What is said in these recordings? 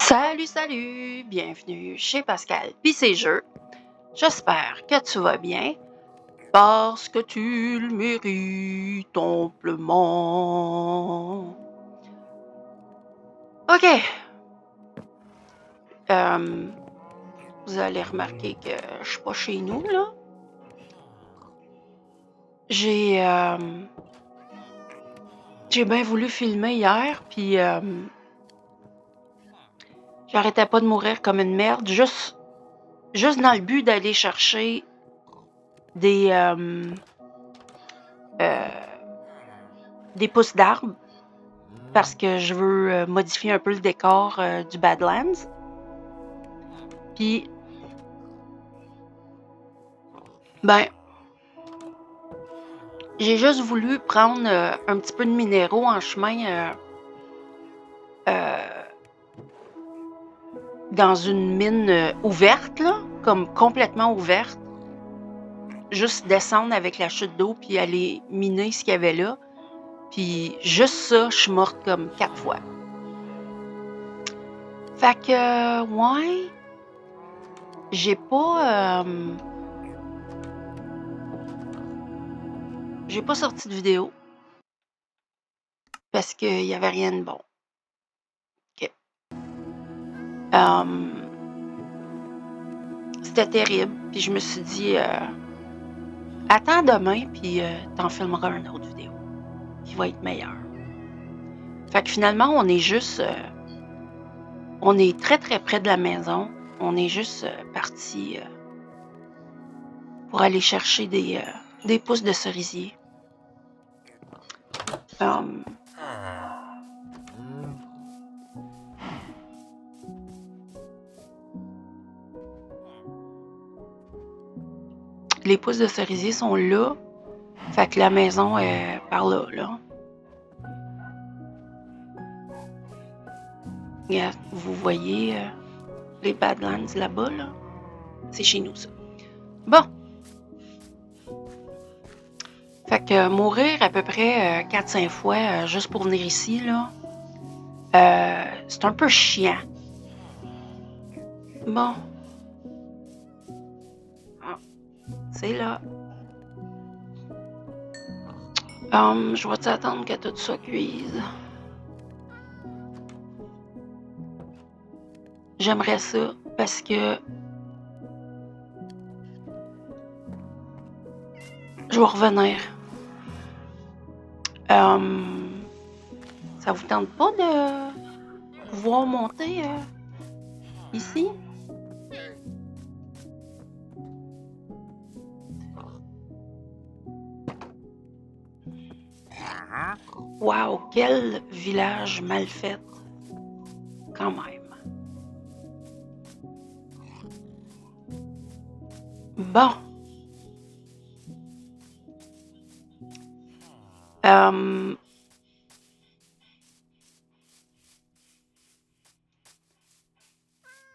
Salut, salut! Bienvenue chez Pascal pis ses jeux. J'espère que tu vas bien parce que tu le mérites amplement. OK. Euh, Vous allez remarquer que je suis pas chez nous, là. J'ai bien voulu filmer hier, puis j'arrêtais pas de mourir comme une merde, juste dans le but d'aller chercher des pousses d'arbres parce que je veux modifier un peu le décor du Badlands. Puis, ben, j'ai juste voulu prendre un petit peu de minéraux en chemin euh, dans une mine ouverte, là, comme complètement ouverte. Juste descendre avec la chute d'eau puis aller miner ce qu'il y avait là. Puis juste ça, je suis morte comme 4 fois. Fait que, ouais, j'ai pas sorti de vidéo parce qu'il y avait rien de bon. OK. C'était terrible. Puis je me suis dit, attends demain, puis t'en filmeras une autre vidéo qui va être meilleure. Fait que finalement, on est juste... on est très, très près de la maison. On est juste parti pour aller chercher des pousses de cerisier. Les pousses de cerisier sont là. Fait que la maison est par là, là. Regarde, vous voyez les Badlands là-bas, là? C'est chez nous, ça. Bon. Fait que mourir à peu près 4-5 fois juste pour venir ici, là, c'est un peu chiant. Bon. Ah, c'est là. Je vais t'attendre que tout ça cuise. J'aimerais ça parce que je vais revenir. Ça vous tente pas de pouvoir monter ici? Wow, quel village mal fait, quand même. Bon.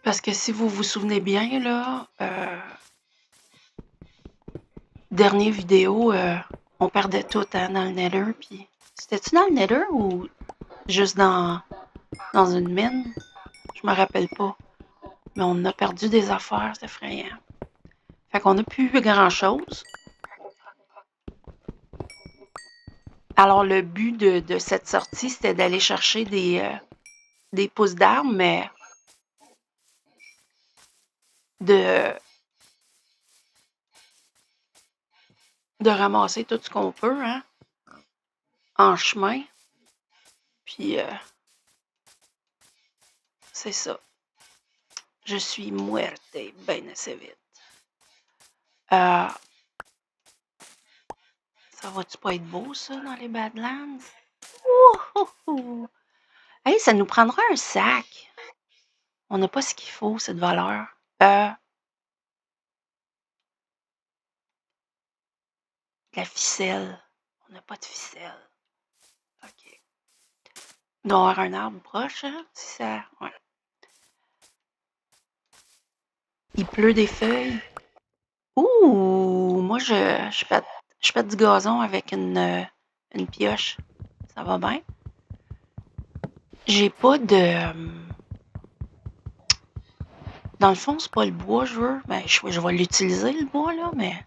Parce que si vous vous souvenez bien, là, dernière vidéo, on perdait tout hein, dans le Nether. Puis c'était-tu dans le Nether ou juste dans une mine? Je me rappelle pas. Mais on a perdu des affaires, c'est effrayant. Fait qu'on n'a plus eu grand-chose. Alors, le but de cette sortie, c'était d'aller chercher des pousses d'arbres, mais de ramasser tout ce qu'on peut, hein, en chemin. Puis, c'est ça. Je suis muerte bien assez vite. Ça va-tu pas être beau, ça, dans les Badlands? Ouh! Hey, ça nous prendra un sac. On n'a pas ce qu'il faut, cette valeur. La ficelle. On n'a pas de ficelle. OK. Il doit y avoir un arbre proche, hein? Si ça... Ouais. Il pleut des feuilles. Ouh! Moi, je pète du gazon avec une pioche. Ça va bien? J'ai pas de... Dans le fond, c'est pas le bois, je veux. Ben, je vais l'utiliser, le bois, là, mais...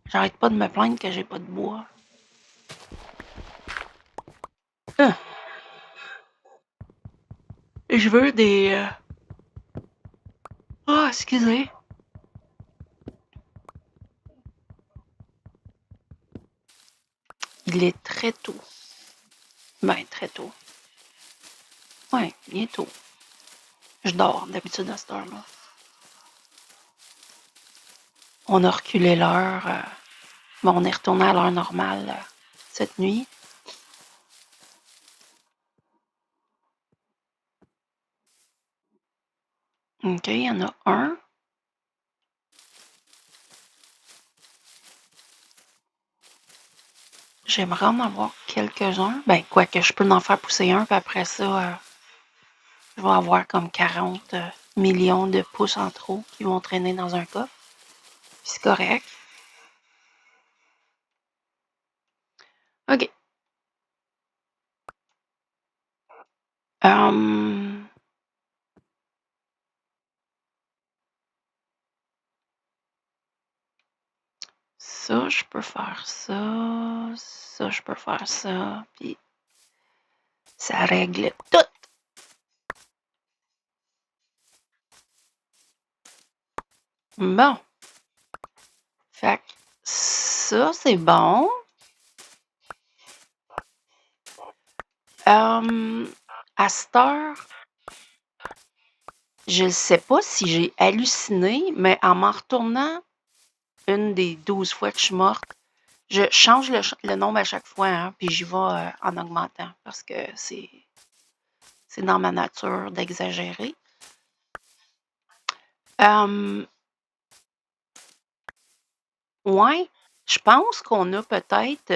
J'arrête pas de me plaindre que j'ai pas de bois. Ah. Je veux des... Ah, excusez. Il est très tôt. Ben, très tôt. Ouais, bientôt. Je dors d'habitude à cette heure-là. On a reculé l'heure. Bon, on est retourné à l'heure normale cette nuit. OK, il y en a un. J'aimerais en avoir quelques-uns. Ben, quoi que je peux en faire pousser un, puis après ça, je vais avoir comme 40 millions de pouces en trop qui vont traîner dans un coffre. Puis c'est correct. OK. Ça, je peux faire ça. Ça, je peux faire ça. Puis ça règle tout. Bon. Fait que ça, c'est bon. À cette heure, je ne sais pas si j'ai halluciné, mais en m'en retournant une des 12 fois que je suis morte, je change le nombre à chaque fois, hein, puis j'y vais en augmentant parce que c'est dans ma nature d'exagérer. Ouais, je pense qu'on a peut-être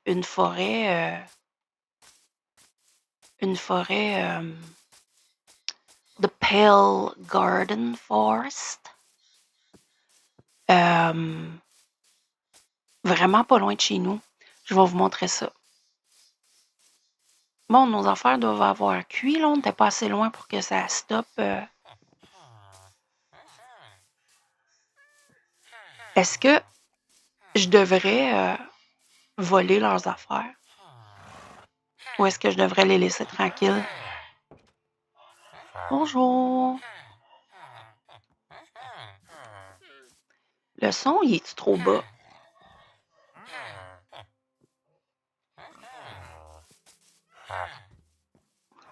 une forêt, The Pale Garden Forest. Vraiment pas loin de chez nous. Je vais vous montrer ça. Bon, nos affaires doivent avoir cuit, là. On n'était pas assez loin pour que ça stoppe. Est-ce que je devrais voler leurs affaires? Ou est-ce que je devrais les laisser tranquilles? Bonjour! Le son, il est-tu trop bas?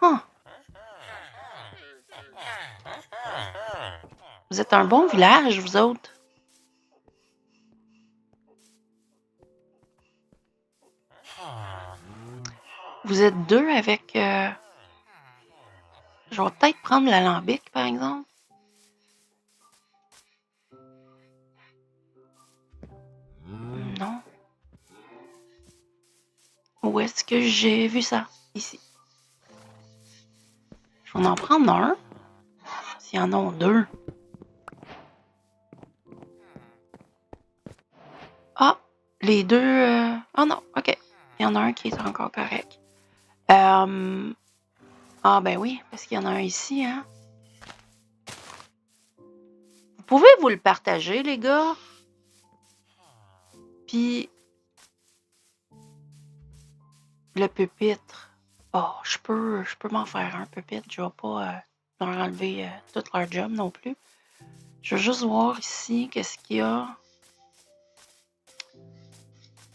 Huh. Vous êtes un bon village, vous autres. Vous êtes deux avec... Je vais peut-être prendre l'alambic, par exemple. Non. Où est-ce que j'ai vu ça? Ici. Je vais en prendre un. S'il y en a deux. Ah, les deux... Ah non, OK. Il y en a un qui est encore correct. Ah ben oui, parce qu'il y en a un ici, hein. Vous pouvez vous le partager, les gars? Puis... Le pupitre. Oh, je peux m'en faire un pupitre. Je vais pas leur enlever tout leur job non plus. Je veux juste voir ici qu'est-ce qu'il y a.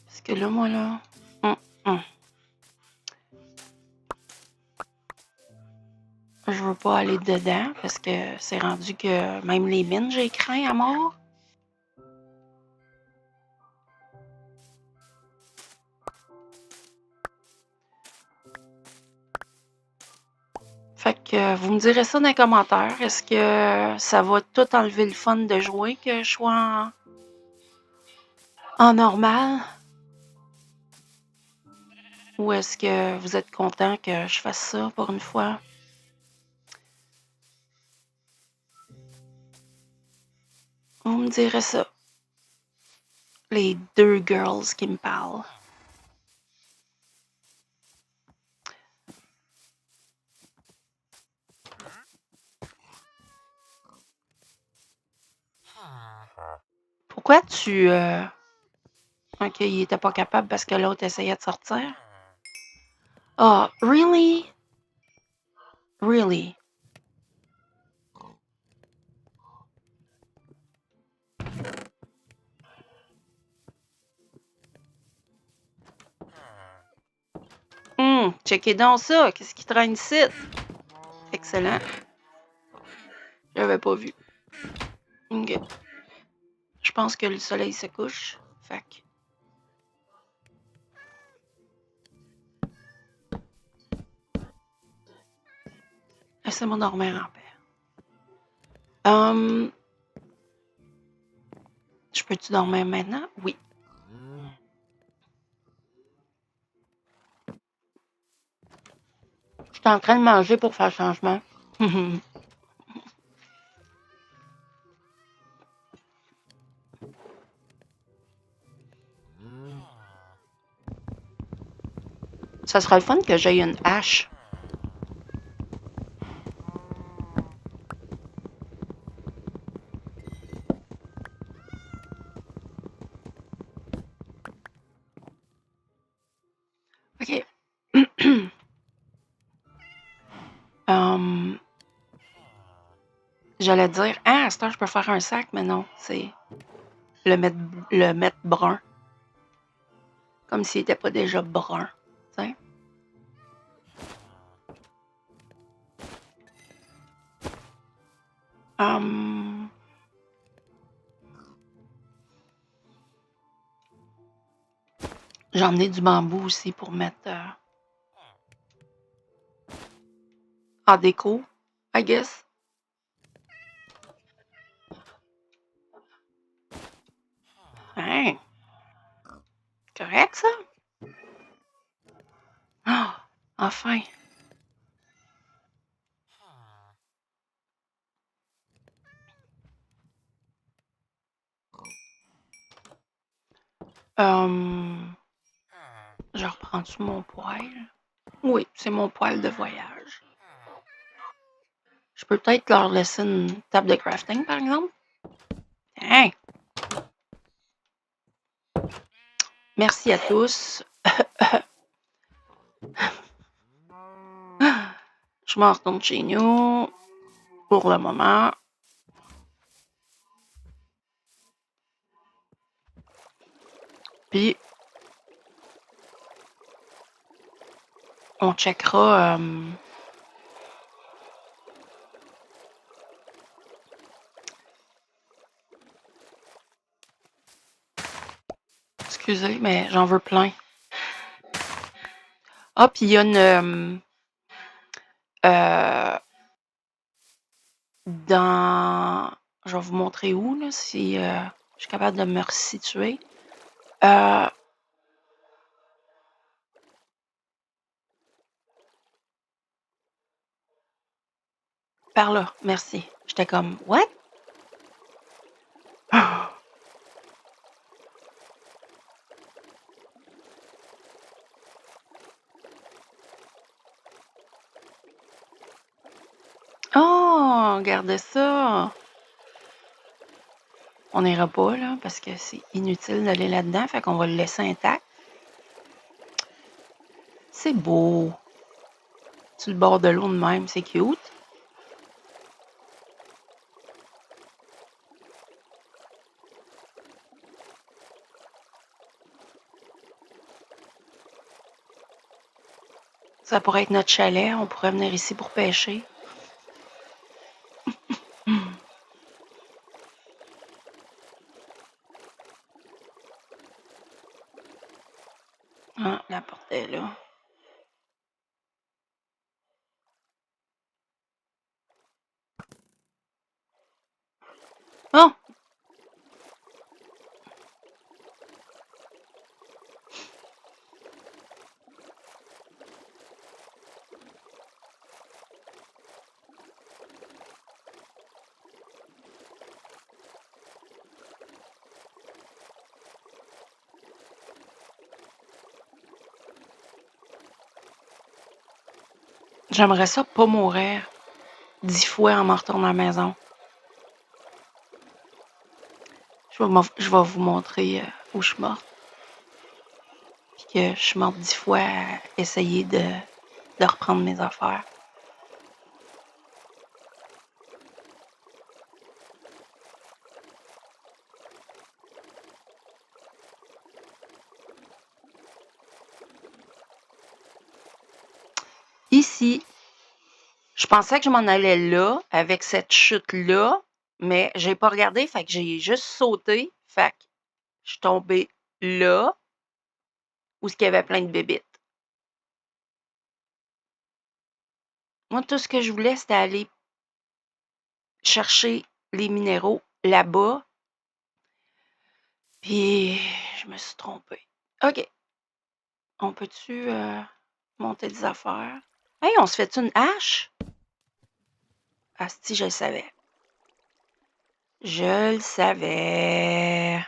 Parce que là, moi, là... Je veux pas aller dedans parce que c'est rendu que même les mines, j'ai craint à mort. Fait que vous me direz ça dans les commentaires. Est-ce que ça va tout enlever le fun de jouer que je sois en normal? Ou est-ce que vous êtes content que je fasse ça pour une fois? Vous me direz ça. Les deux girls qui me parlent. Pourquoi tu... Ok, il était pas capable parce que l'autre essayait de sortir. Oh, really? Really? Checkez donc ça. Qu'est-ce qui traîne ici? Excellent. J'avais pas vu. Ok. Je pense que le soleil se couche. Fait que... Laissez-moi dormir en paix. Je peux-tu dormir maintenant? Oui. Je suis en train de manger pour faire le changement. Ça serait le fun que j'aie une hache. OK. J'allais dire, ah, à cette heure, je peux faire un sac, mais non, c'est le mettre brun. Comme s'il n'était pas déjà brun. T'sais? J'ai emmené du bambou aussi pour mettre en déco, I guess. Hein? Correct, ça? Ah, enfin. Je reprends-tu mon poêle? Oui, c'est mon poêle de voyage. Je peux peut-être leur laisser une table de crafting, par exemple? Hein? Merci à tous. Je m'en retourne chez nous pour le moment. Puis, on checkera... Excusez, mais j'en veux plein. Ah, puis il y a une... dans... Je vais vous montrer où, là, si je suis capable de me resituer. Par là, merci. J'étais comme, what? Oh, regardez ça. On n'ira pas, là, parce que c'est inutile d'aller là-dedans, fait qu'on va le laisser intact. C'est beau. Sur le bord de l'eau de même, c'est cute. Ça pourrait être notre chalet, on pourrait venir ici pour pêcher. Ah, la porte est là. Oh! J'aimerais ça pas mourir 10 fois en me retournant à la maison. je vais vous montrer où je suis morte. Puis que je suis morte 10 fois à essayer de reprendre mes affaires. Ici, je pensais que je m'en allais là, avec cette chute-là, mais j'ai pas regardé, fait que j'ai juste sauté, fait que je suis tombée là, où il y avait plein de bébites. Moi, tout ce que je voulais, c'était aller chercher les minéraux là-bas, puis je me suis trompée. OK. On peut-tu monter des affaires? Hey, on se fait une hache? Asti, je le savais. Je le savais.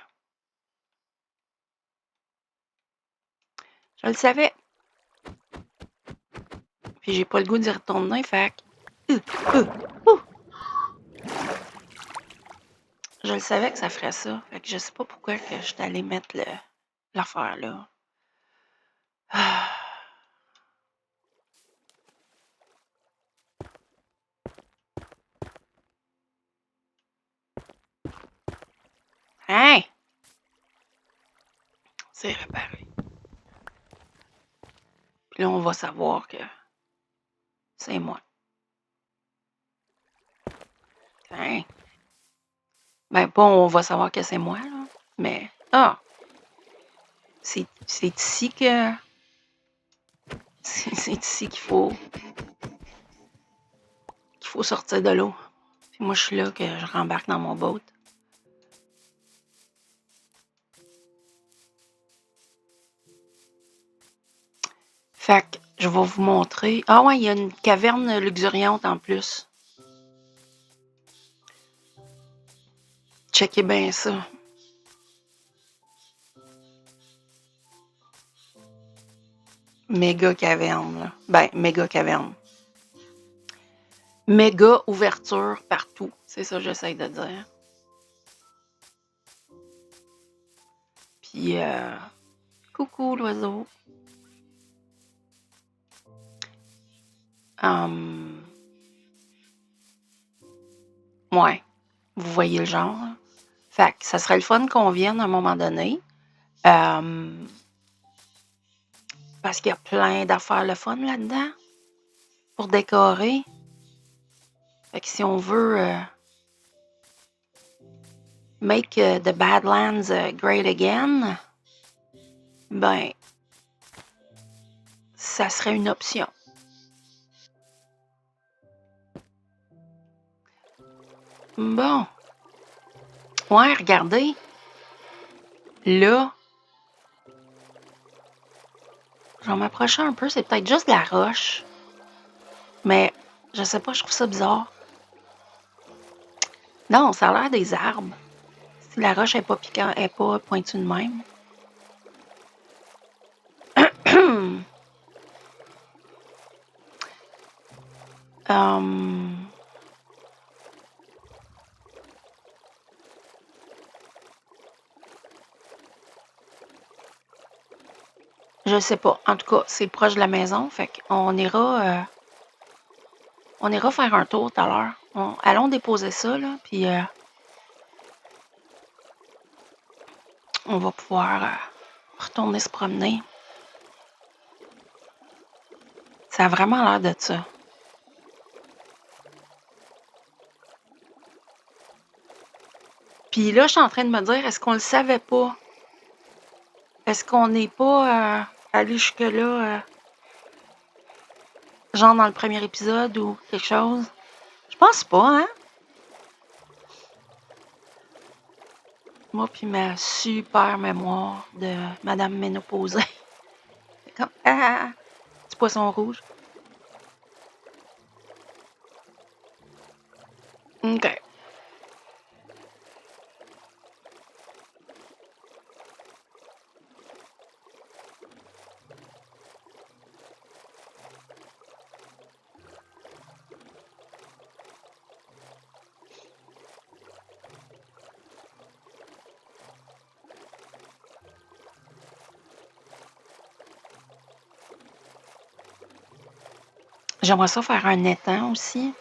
Je le savais. Puis j'ai pas le goût d'y retourner, fait que... Je le savais que ça ferait ça. Fait que je sais pas pourquoi que je suis allée mettre l'affaire là. Ah. Hein? C'est réparé. Puis là, on va savoir que c'est moi. Hein? Ben, pas on va savoir que c'est moi, là. Mais, c'est ici que... C'est ici qu'il faut sortir de l'eau. Puis moi, je suis là que je rembarque dans mon boat. Fait que je vais vous montrer. Ah ouais, il y a une caverne luxuriante en plus. Checkez bien ça. Méga caverne, là. Ben, méga caverne. Méga ouverture partout. C'est ça que j'essaie de dire. Puis, coucou l'oiseau. Ouais, vous voyez le genre. Hein? Fait que ça serait le fun qu'on vienne à un moment donné. Parce qu'il y a plein d'affaires le fun là-dedans pour décorer. Fait que si on veut make the Badlands great again, ben, ça serait une option. Bon. Ouais, regardez. Là, je vais m'approcher un peu. C'est peut-être juste de la roche. Mais, je sais pas, je trouve ça bizarre. Non, ça a l'air des arbres. Si la roche n'est pas piquante, est pas pointue de même. Je sais pas. En tout cas, c'est proche de la maison. Fait qu'on ira faire un tour tout à l'heure. Allons déposer ça, là. Puis on va pouvoir retourner se promener. Ça a vraiment l'air de ça. Puis là, je suis en train de me dire, est-ce qu'on le savait pas? Est-ce qu'on n'est pas allé jusque-là, genre dans le premier épisode ou quelque chose? Je pense pas, hein? Moi puis ma super mémoire de Madame Ménopausée. C'est comme, du poisson rouge. OK. J'aimerais ça faire un étang aussi.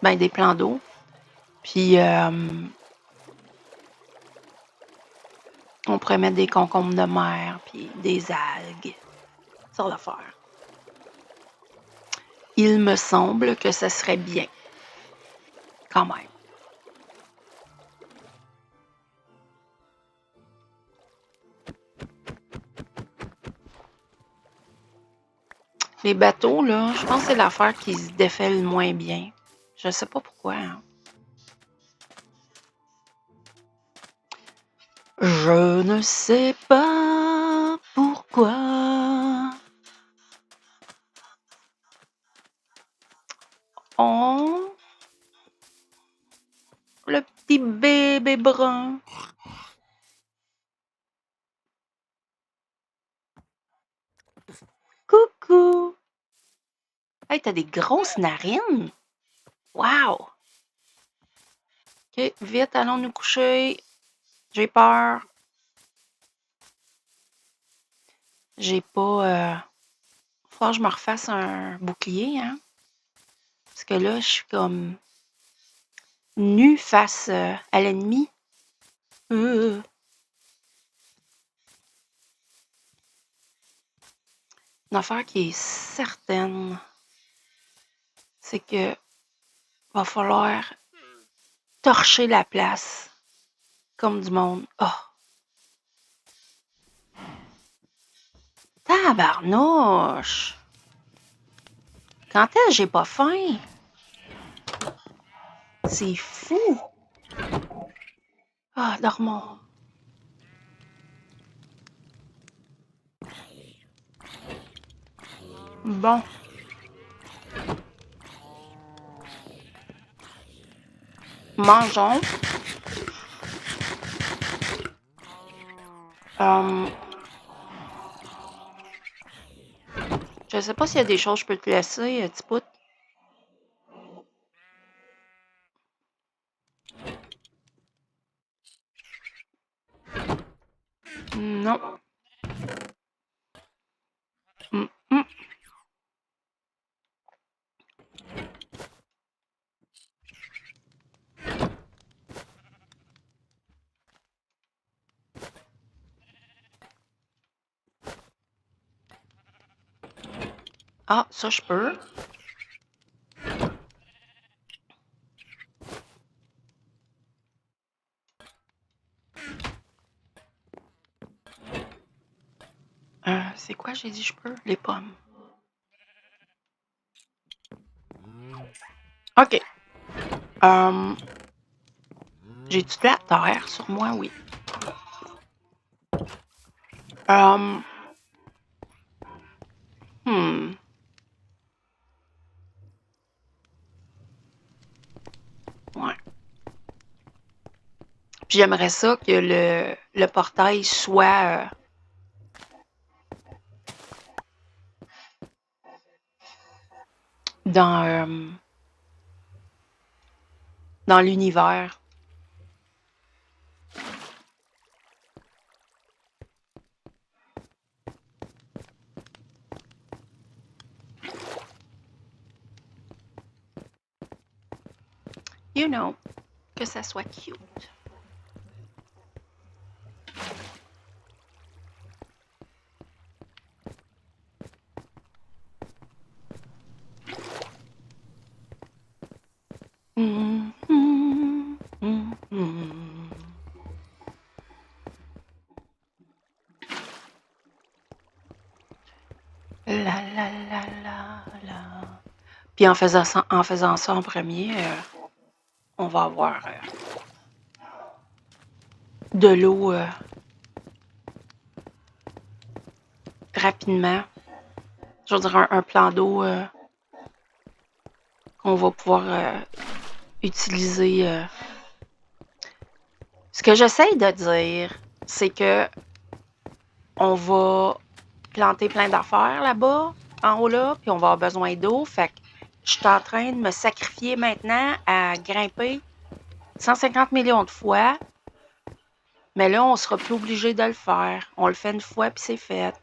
Ben, des plans d'eau. Puis, on pourrait mettre des concombres de mer, puis des algues. Ça va faire. Il me semble que ça serait bien. Quand même. Les bateaux, là, je pense que c'est l'affaire qui se défait le moins bien. Je sais pas pourquoi. Hein. Je ne sais pas pourquoi. Oh, le petit bébé brun. Coucou. Hey, t'as des grosses narines. Wow. OK, vite, allons nous coucher. J'ai peur. J'ai pas... Faut que je me refasse un bouclier, hein. Parce que là, je suis comme nue face à l'ennemi. Une affaire qui est certaine, c'est que va falloir torcher la place comme du monde. Oh, tabarnouche! Quand est-ce que j'ai pas faim? C'est fou! Ah, dormons. Bon. Mangeons. Je sais pas s'il y a des choses que je peux te laisser, petit pout. Non. Ah, ça, je peux. C'est quoi, j'ai dit je peux? Les pommes. OK. J'ai-tu de la terre sur moi? Oui. Ouais. Puis j'aimerais ça que le portail soit dans l'univers. You know, que ça soit cute. La la la la la. Puis en faisant ça en premier, on va avoir de l'eau rapidement. Je veux dire un plan d'eau qu'on va pouvoir utiliser. Ce que j'essaye de dire, c'est que on va planter plein d'affaires là-bas, en haut là, puis on va avoir besoin d'eau. Fait que je suis en train de me sacrifier maintenant à grimper 150 millions de fois. Mais là, on sera plus obligé de le faire. On le fait une fois, puis c'est fait.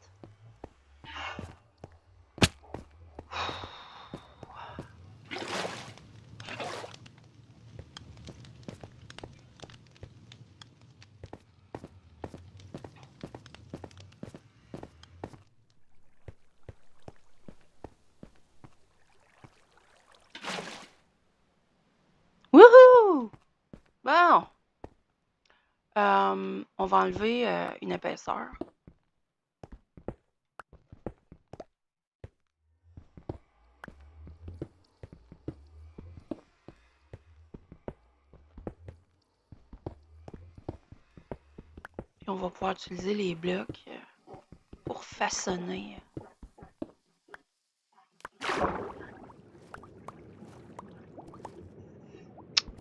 va enlever une épaisseur. Puis on va pouvoir utiliser les blocs pour façonner.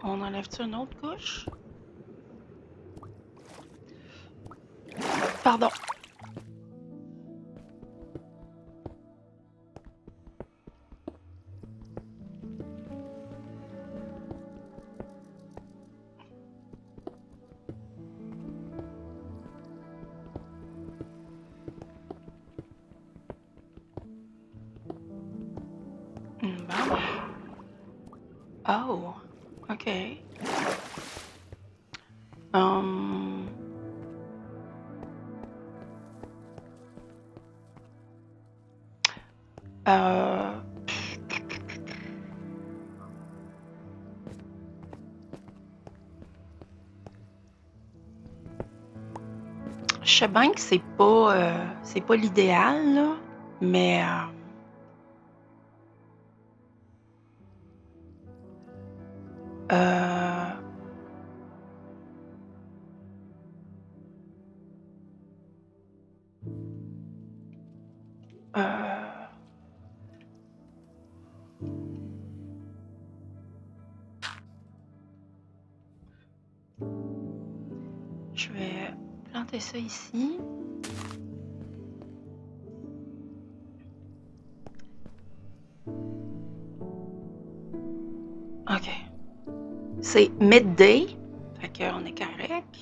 On enlève-tu une autre couche? Pardon. Bon. Oh, OK. Je sais bien que c'est pas l'idéal, là, mais je vais planter ça ici. OK. C'est midday. Fait qu'on est correct.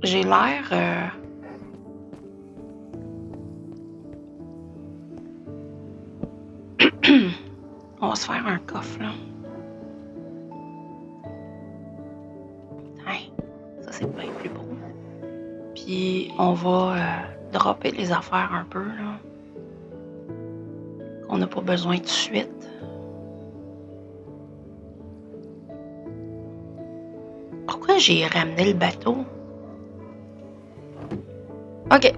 J'ai l'air... On va se faire un coffre, là. Hein, ça, c'est bien plus beau. Puis, on va dropper les affaires un peu, là. On n'a pas besoin tout de suite. Pourquoi j'ai ramené le bateau? OK.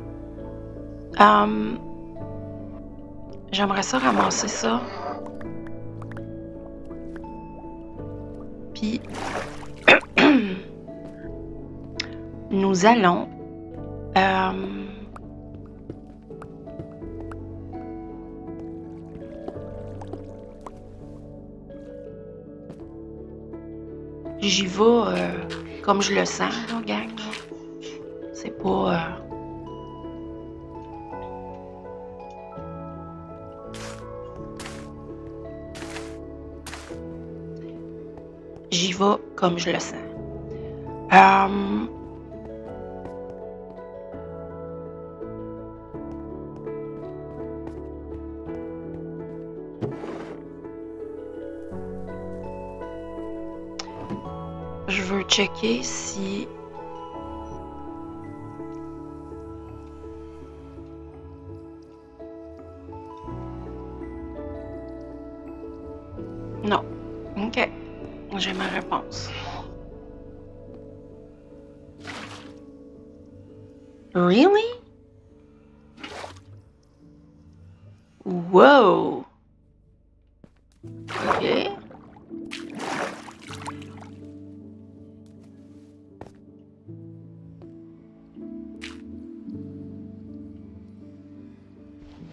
J'aimerais ça ramasser ça. Puis, nous allons... j'y vais comme je le sens, là, gang. Là. C'est pas... J'y vais comme je le sens. Je veux checker si... Non. OK. J'ai ma réponse. Really? Wow! OK.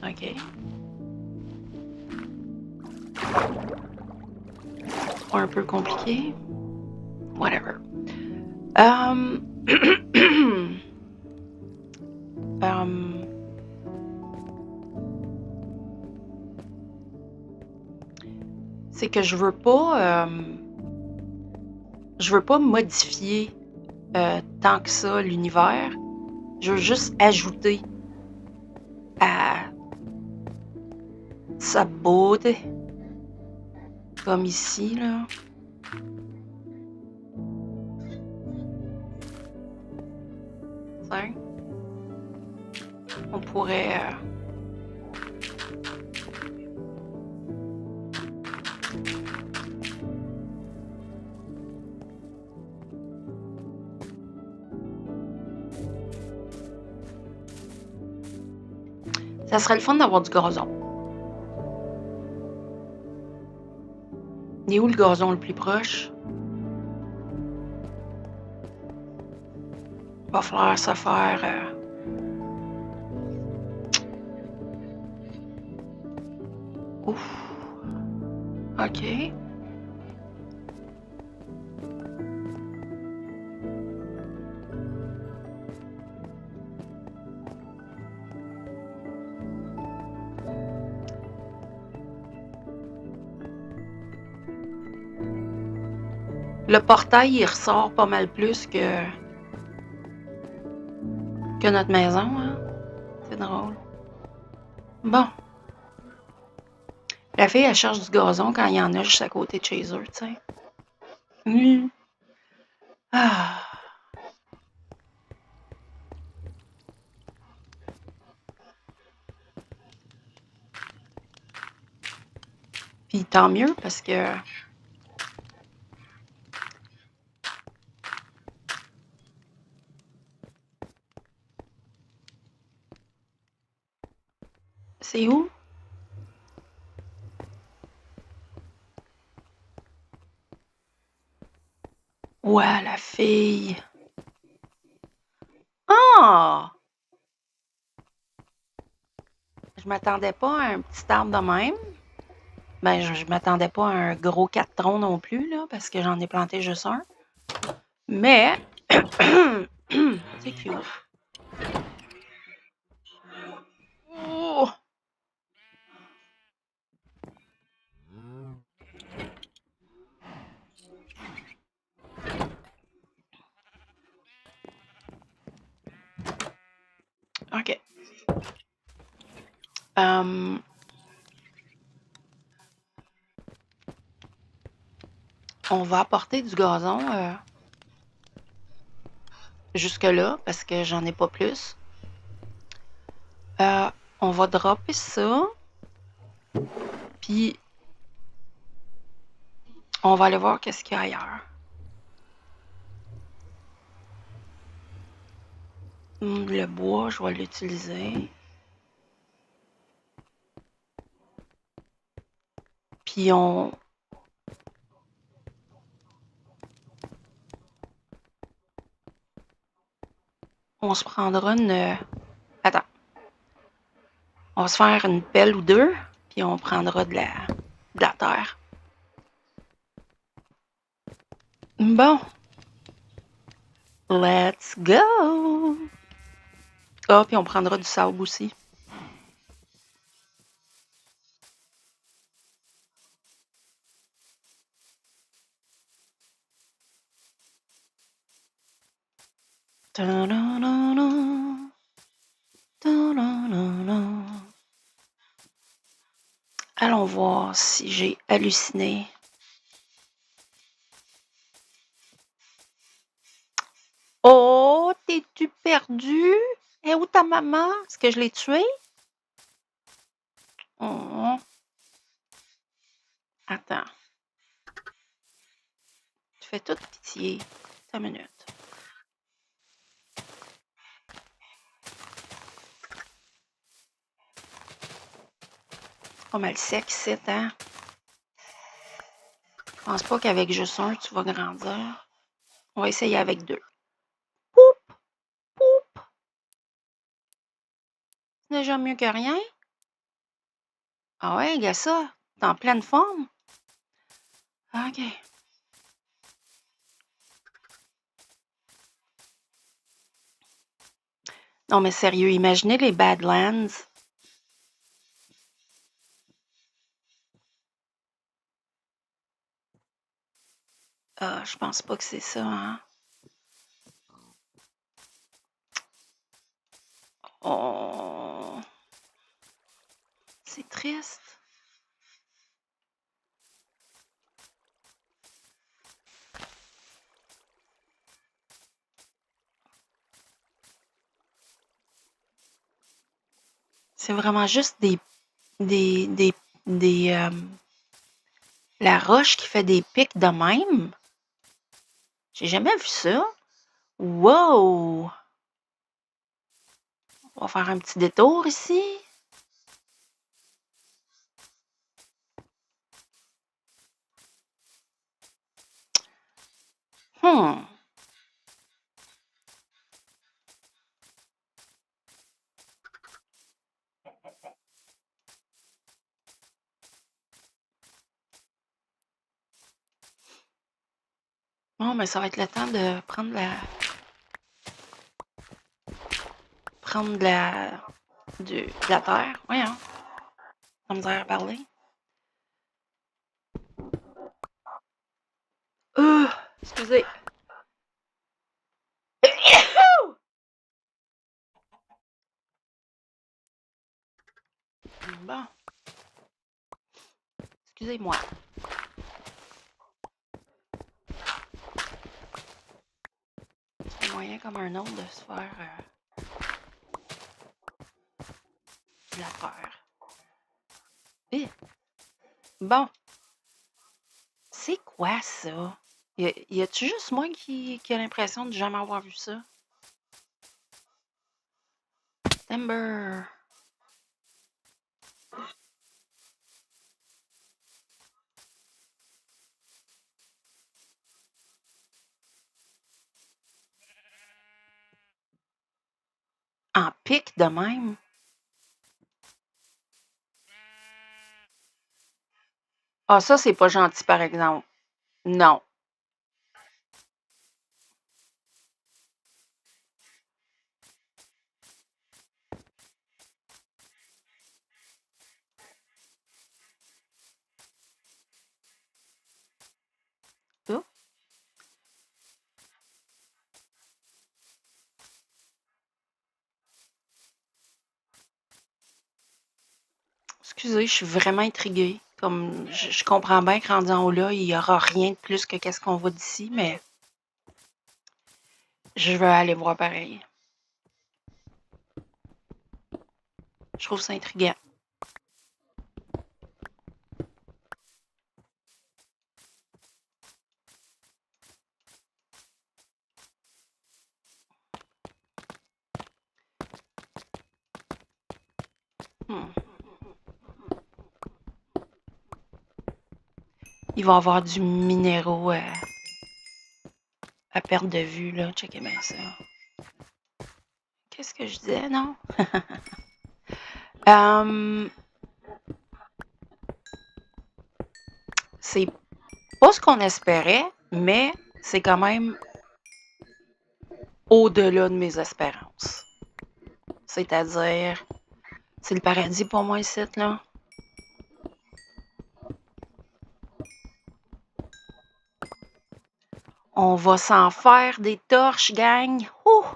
OK. Un peu compliqué. Whatever. C'est que je veux pas modifier tant que ça l'univers. Je veux juste ajouter à sa beauté. Comme ici, là. T'sais. On pourrait... Ça serait le fun d'avoir du gazon. Il est où le gazon le plus proche? Il va falloir se faire... Ouf. OK. Le portail, il ressort pas mal plus que notre maison, hein? C'est drôle. Bon. La fille, elle cherche du gazon quand il y en a juste à côté de chez eux, tu sais. Ah. Puis tant mieux, parce que... C'est où? Ouais, la fille. Ah! Je m'attendais pas à un petit arbre de même. Ben, je m'attendais pas à un gros 4 troncs non plus, là, parce que j'en ai planté juste un. Mais... c'est cute. Oh! OK. On va apporter du gazon jusque-là, parce que j'en ai pas plus. On va dropper ça. Puis, on va aller voir qu'est-ce qu'il y a ailleurs. Le bois, je vais l'utiliser. Puis, on se prendra une... Attends. On va se faire une pelle ou deux, puis on prendra de la terre. Bon. Let's go! Ah, puis on prendra du sable aussi. Allons voir si j'ai halluciné. Oh, t'es-tu perdu? Et où ta maman? Est-ce que je l'ai tuée? Oh. Attends. Tu fais toute pitié. 5 minutes. Pas mal sec ici, hein? Je pense pas qu'avec juste un, tu vas grandir. On va essayer avec 2. Poup! Poup! C'est déjà mieux que rien. Ah ouais, regarde ça. T'es en pleine forme. OK. Non, mais sérieux, imaginez les Badlands. Ah, je pense pas que c'est ça, hein? Oh. C'est triste. C'est vraiment juste des la roche qui fait des pics de même. J'ai jamais vu ça. Wow! On va faire un petit détour ici. Hmm. Bon, mais ça va être le temps de prendre de la terre. Voyons. La misère à parler. Excusez. Bon. Excusez-moi. C'est un moyen comme un autre de se faire de la terre. Eh. Bon. C'est quoi ça? Y a-tu juste moi qui a l'impression de jamais avoir vu ça? Timber. En pic de même? Ah, ça, c'est pas gentil, par exemple. Non. Oh. Excusez, je suis vraiment intriguée. Comme je comprends bien que rendu en haut là, il n'y aura rien de plus que qu'est-ce qu'on voit d'ici, mais je veux aller voir pareil. Je trouve ça intriguant. Hmm. Il va y avoir du minéraux à perte de vue, là. Checkez bien ça. Qu'est-ce que je disais, non? C'est pas ce qu'on espérait, mais c'est quand même au-delà de mes espérances. C'est-à-dire, c'est le paradis pour moi ici, là. On va s'en faire des torches, gang. Ouh!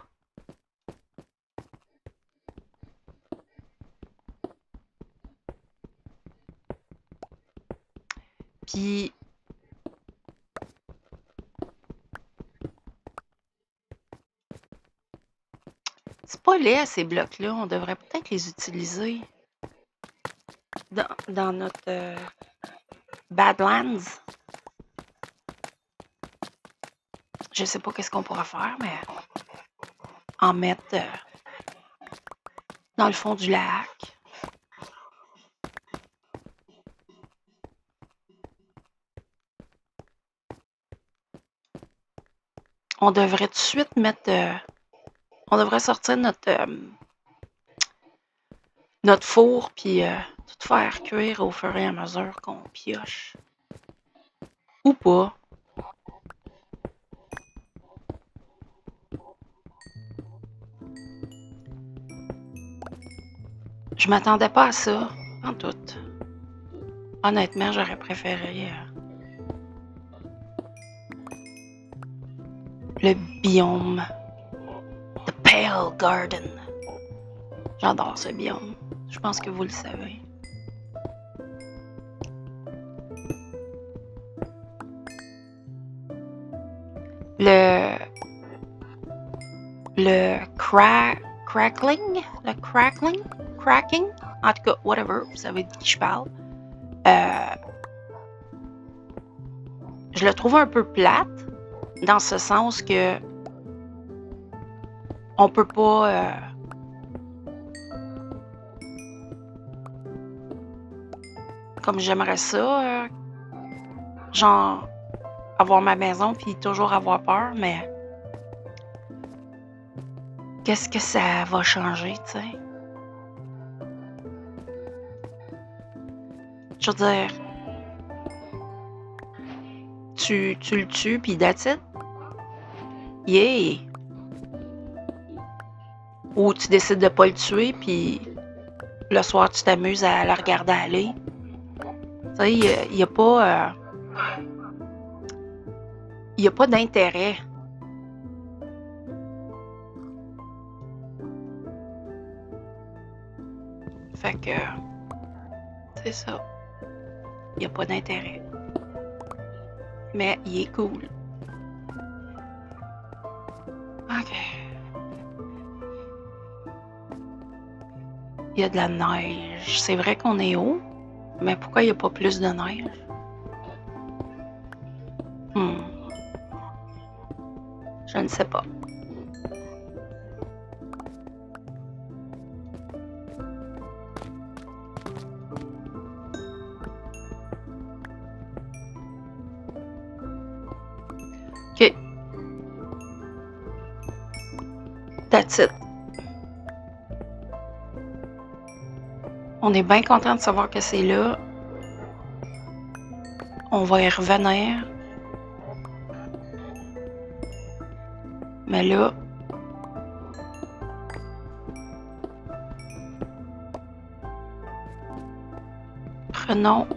Puis, c'est pas laid, ces blocs-là. On devrait peut-être les utiliser dans notre Badlands. Je sais pas qu'est-ce qu'on pourra faire, mais en mettre dans le fond du lac. On devrait tout de suite mettre... on devrait sortir notre four, puis tout faire cuire au fur et à mesure qu'on pioche. Ou pas. Je m'attendais pas à ça, en tout. Honnêtement, j'aurais préféré le biome The Pale Garden. J'adore ce biome. Je pense que vous le savez. Le crackling? cracking. En tout cas, whatever, vous savez de qui je parle. Je le trouve un peu plate, dans ce sens que on peut pas... comme j'aimerais ça, genre avoir ma maison puis toujours avoir peur, mais qu'est-ce que ça va changer, tu sais? Je veux dire, tu le tues puis that's it? Yeah! Ou tu décides de pas le tuer puis le soir tu t'amuses à le regarder aller. Tu sais, il y a pas... il y a pas d'intérêt. Fait que... c'est ça. Il y a pas d'intérêt. Mais il est cool. OK. Il y a de la neige. C'est vrai qu'on est haut, mais pourquoi il n'y a pas plus de neige? Je ne sais pas. OK. That's it. On est bien content de savoir que c'est là. On va y revenir. Mais là... prenons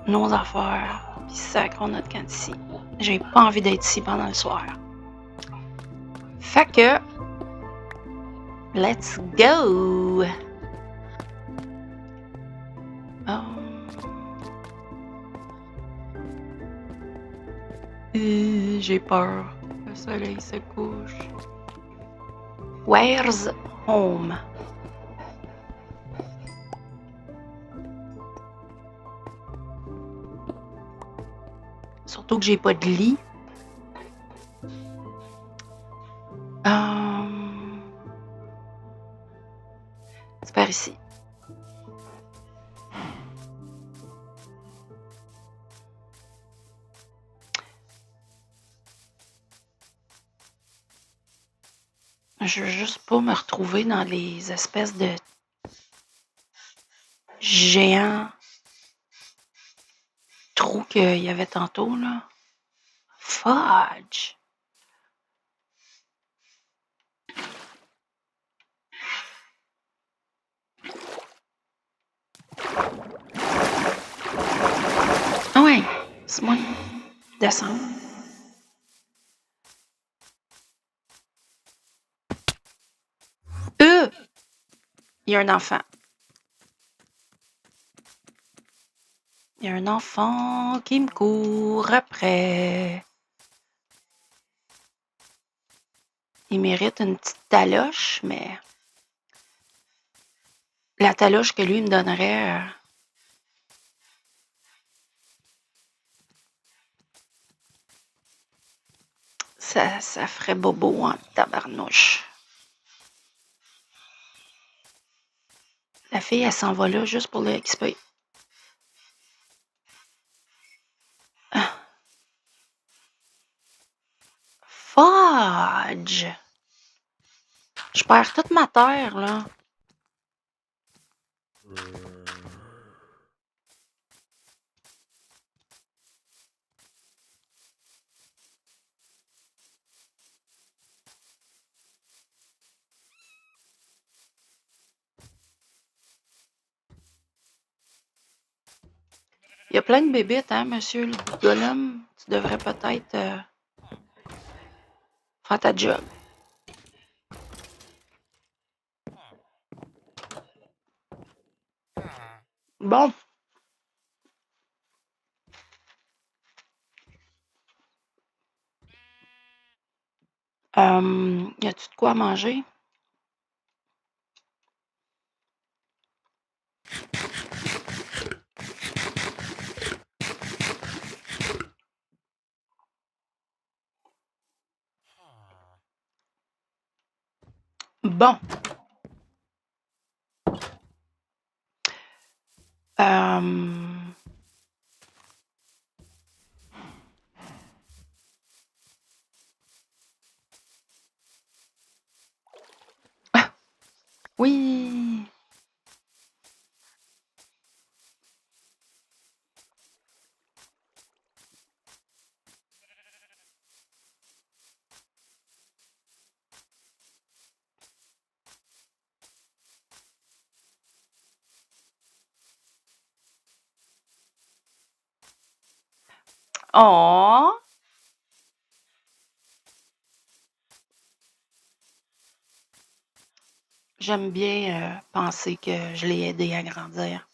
nos affaires puis sacrons notre camp d'ici. J'ai pas envie d'être ici pendant le soir. Fait que... let's go! J'ai peur. Le soleil se couche. Where's home? Surtout que j'ai pas de lit. C'est par ici. Je veux juste pas me retrouver dans les espèces de géants trous qu'il y avait tantôt, là. Fudge! Ah ouais, c'est moi. Descends. Il y a un enfant. Il y a un enfant qui me court après. Il mérite une petite taloche, mais la taloche que lui me donnerait, ça ferait bobo en tabarnouche. La fille, elle s'en va là juste pour le XP. Fudge! Je perds toute ma terre, là. Il y a plein de bébites, hein, monsieur le golem? Tu devrais peut-être faire ta job. Bon. Y a-tu de quoi manger? Bon. Oui. Oh. J'aime bien penser que je l'ai aidé à grandir.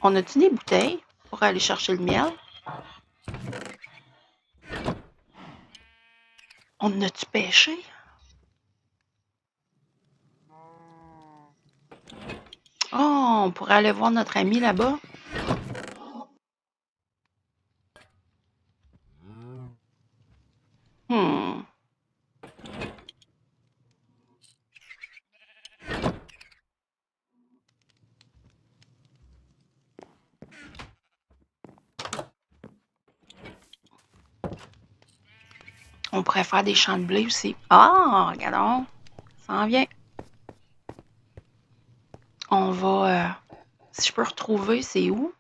On a-tu des bouteilles pour aller chercher le miel? On a-tu pêché? Oh, on pourrait aller voir notre ami là-bas. Hmm. On pourrait faire des champs de blé aussi. Ah, regardons. Ça en vient. On va... si je peux retrouver, c'est où?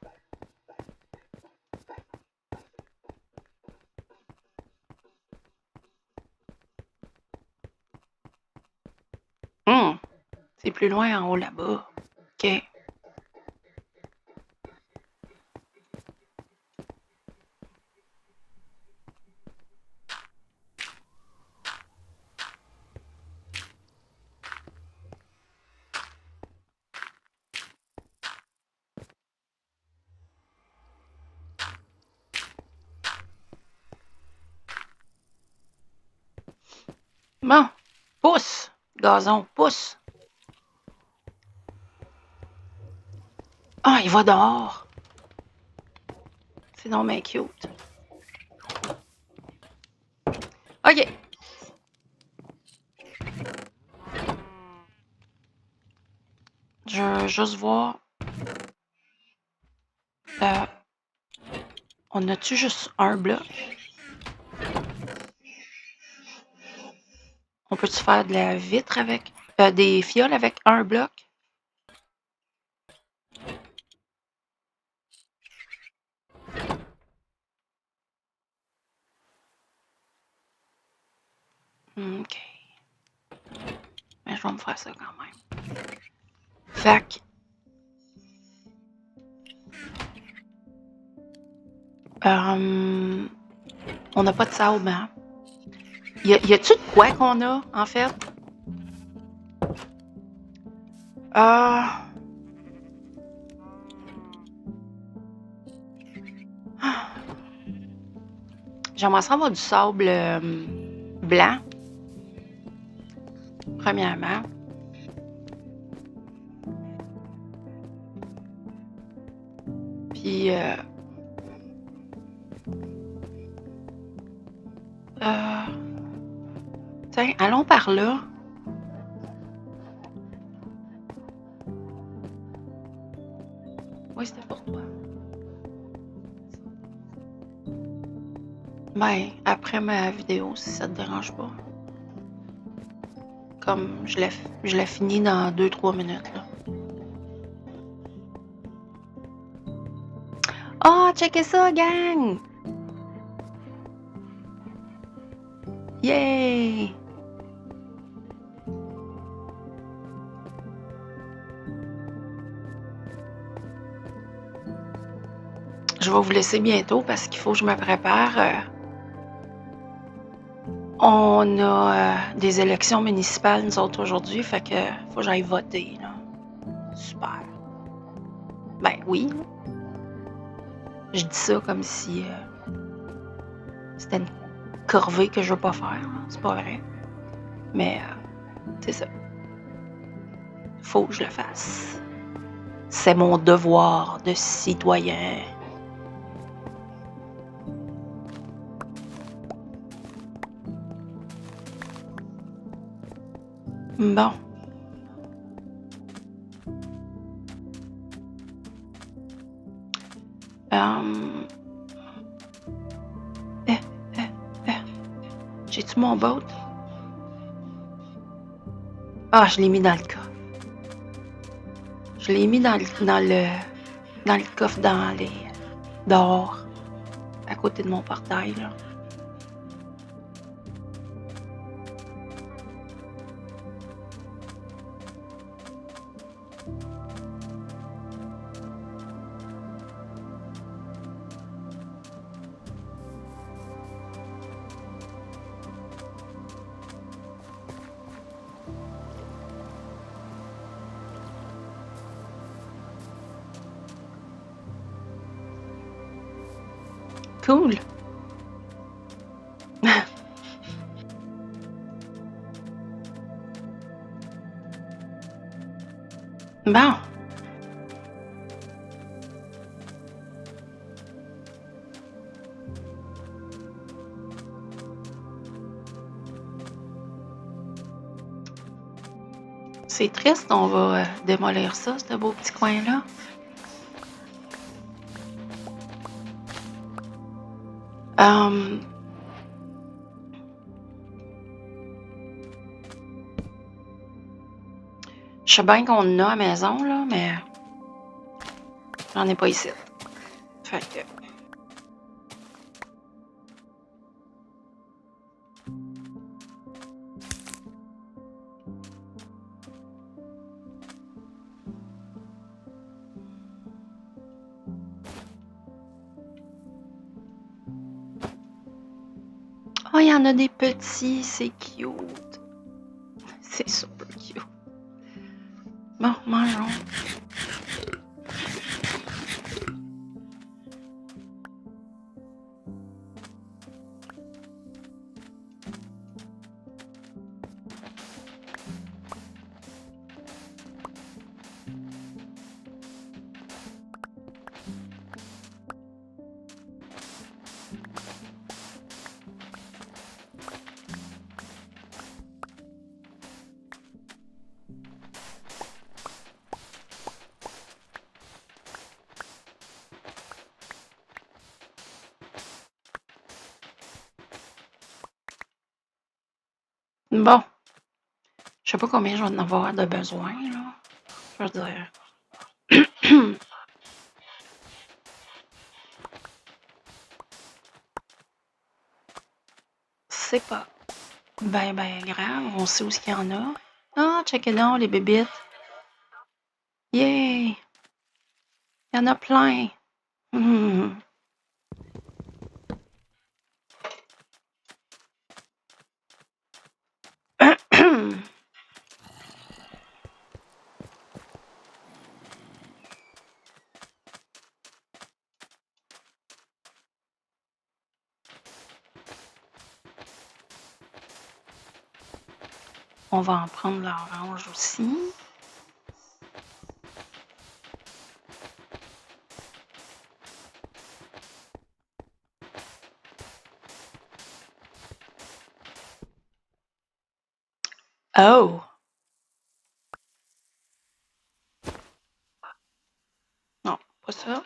C'est plus loin en haut là-bas. OK. Bon. Pousse. Gazon, pousse. Ah, il va dehors. C'est donc bien cute. OK. Je veux juste voir. On a-tu juste un bloc? On peut-tu faire de la vitre avec... des fioles avec un bloc? OK. Mais je vais me faire ça quand même. Fait que... on n'a pas de sable, hein? Y a-tu de quoi qu'on a, en fait? J'aimerais ça avoir du sable blanc, premièrement. Puis... tiens, allons par là. Oui, c'était pour toi. Ben, après ma vidéo, si ça te dérange pas. Comme je la finis dans 2-3 minutes, là. Ah, checkez ça, gang! Yay! Je vais vous laisser bientôt parce qu'il faut que je me prépare. On a des élections municipales, nous autres, aujourd'hui, fait que faut que j'aille voter, là. Super. Ben oui. Je dis ça comme si c'était une corvée que je veux pas faire. C'est pas vrai. Mais c'est ça. Faut que je le fasse. C'est mon devoir de citoyen. Bon. Euh, eh, eh, eh. J'ai-tu mon boat? Ah, je l'ai mis dans le coffre. Je l'ai mis dans le coffre dehors, à côté de mon portail, là. Cool. Bon. C'est triste, on va démolir ça, ce beau petit coin-là. Je sais bien qu'on en a à la maison, là, mais j'en ai pas ici. Fait que... Oh, il y en a des petits, c'est cute. C'est super cute. Bon, mangeons. Bon. Je sais pas combien je vais en avoir de besoin, là. Je veux dire... C'est pas ben grave. On sait où ce qu'il y en a. Ah, checkez donc, les bébites. Yay! Il y en a plein. On va en prendre l'orange aussi. Oh! Non, pas ça.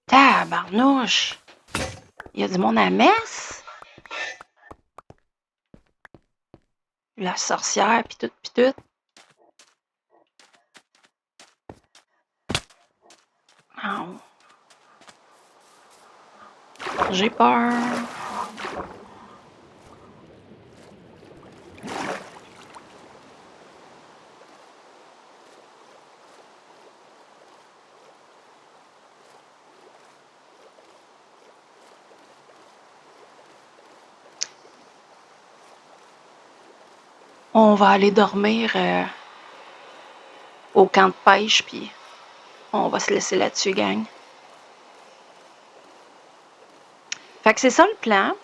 Tabarnouche! Il y a du monde à la messe? La sorcière, pis tout, pis tout. Oh. J'ai peur. On va aller dormir au camp de pêche, puis on va se laisser là-dessus, gang. Fait que c'est ça le plan.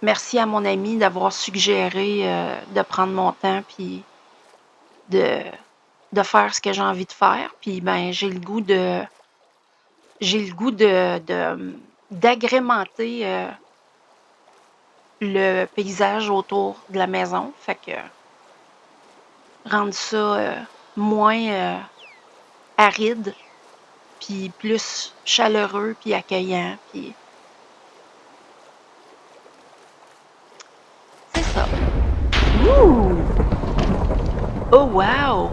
Merci à mon ami d'avoir suggéré de prendre mon temps puis de faire ce que j'ai envie de faire. Puis ben j'ai le goût d'agrémenter le paysage autour de la maison. Fait que rendre ça moins aride, puis plus chaleureux, puis accueillant, puis c'est ça. Ouh! Oh wow!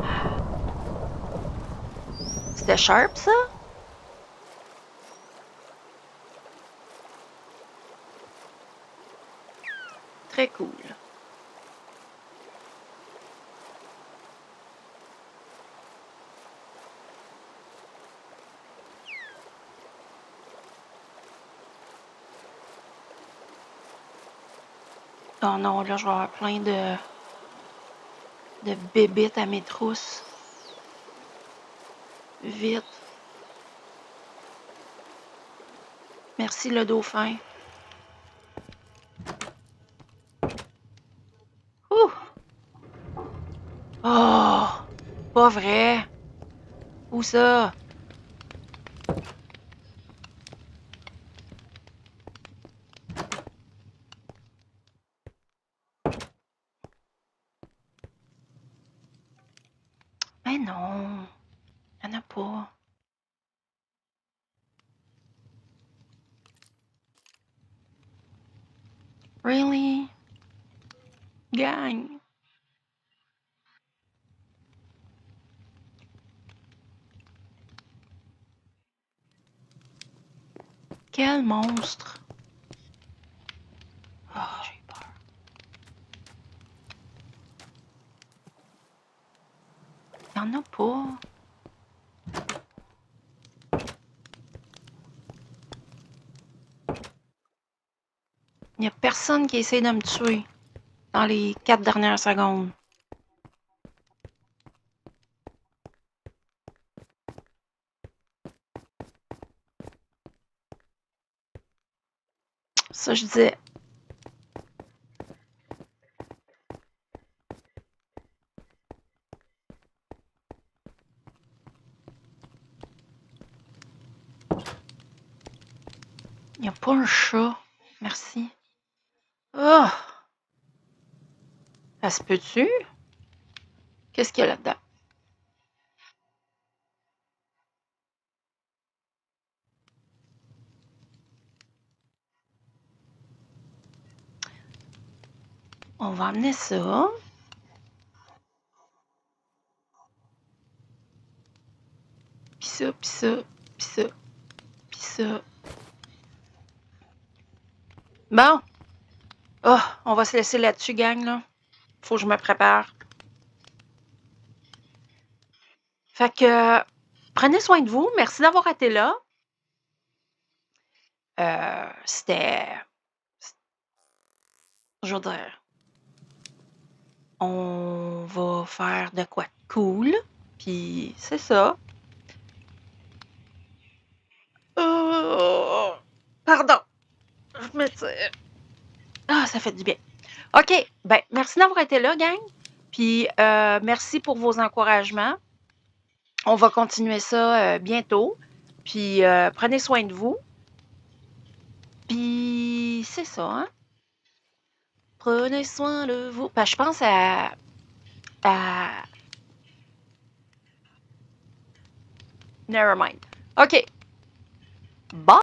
C'était sharp, ça? Très cool. Oh non, là, je vais avoir plein de bébites à mes trousses. Vite. Merci, le dauphin. Ouh! Oh! Pas vrai! Où ça? Mais non! Y'en a pas. Really? Gang! Quel monstre! Oh, j'ai peur. Y'en a pas. Il n'y a personne qui essaie de me tuer dans les 4 dernières secondes. Ça, je disais. Il n'y a pas un chat. Merci. Oh! Ça se peut-tu? Qu'est-ce qu'il y a là-dedans? On va amener ça. Puis ça, puis ça, puis ça, puis ça. Bon. Oh, on va se laisser là-dessus, gang, là. Faut que je me prépare. Fait que, prenez soin de vous. Merci d'avoir été là. C'était... Je veux dire, on va faire de quoi de cool. Puis c'est ça. Pardon. Je me tire. Ah, ça fait du bien. OK. Ben, merci d'avoir été là, gang. Puis merci pour vos encouragements. On va continuer ça bientôt. Puis prenez soin de vous. Puis c'est ça, hein? Prenez soin de vous. Ben, je pense à... Never mind. OK. Bye!